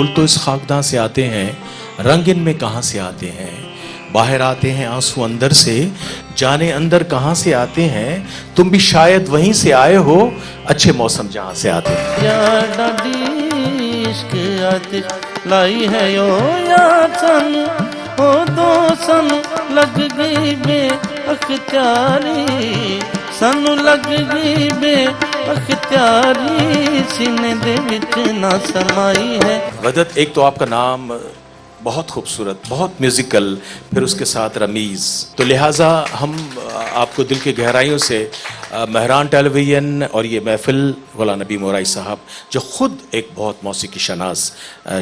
گل تو اس خاکداں سے آتے ہیں، رنگ ان میں کہاں سے آتے ہیں، باہر آتے ہیں آنسو اندر سے، جانے اندر کہاں سے آتے ہیں، تم بھی شاید وہیں سے آئے ہو، اچھے موسم جہاں سے آتے ہیں۔ یا ڈاڈی عشق آتش لائی ہے یو یا سن ہو دو سن لگ گئی بے اختیاری، سانو لگ گئی بے اختیاری، سینے دے وچ نہ سمائی ہے۔ وحدت، ایک تو آپ کا نام بہت خوبصورت، بہت میوزیکل، پھر اس کے ساتھ رمیز، تو لہٰذا ہم آپ کو دل کی گہرائیوں سے مہران ٹیلی ویژن اور یہ محفل غلام نبی مورائی صاحب جو خود ایک بہت موسیقی شناس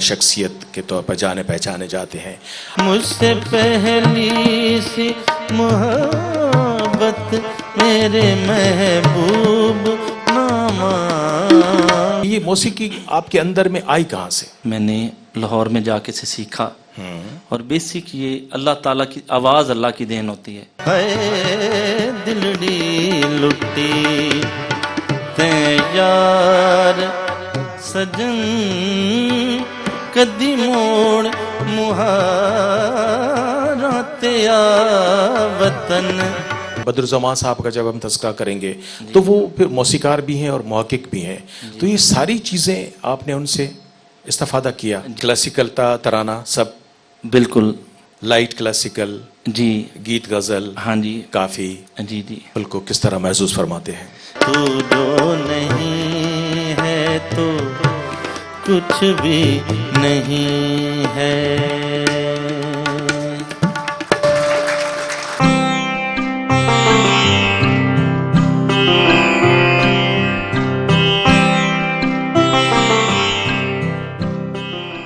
شخصیت کے طور پر جانے پہچانے جاتے ہیں۔ مجھ سے پہلی سی محبت میرے محبوب نامہ۔ یہ موسیقی آپ کے اندر میں آئی کہاں سے؟ میں نے لاہور میں جا کے سے سیکھا، اور بیسک یہ اللہ تعالیٰ کی آواز اللہ کی دین ہوتی ہے۔ ہے دلڑی لٹی تے یار سجن کدی موڑ مہارا تیا وطن۔ بدرالزمان صاحب کا جب ہم تذکرہ کریں گے تو وہ پھر موسیقار بھی ہیں اور محقق بھی ہیں، تو یہ ساری چیزیں آپ نے ان سے استفادہ کیا، کلاسیکل ترانہ سب؟ بالکل، لائٹ کلاسیکل، جی، گیت غزل، ہاں جی، کافی، جی جی۔ دل کو کس طرح محسوس فرماتے ہیں؟ تو جو نہیں ہے تو کچھ بھی نہیں ہے،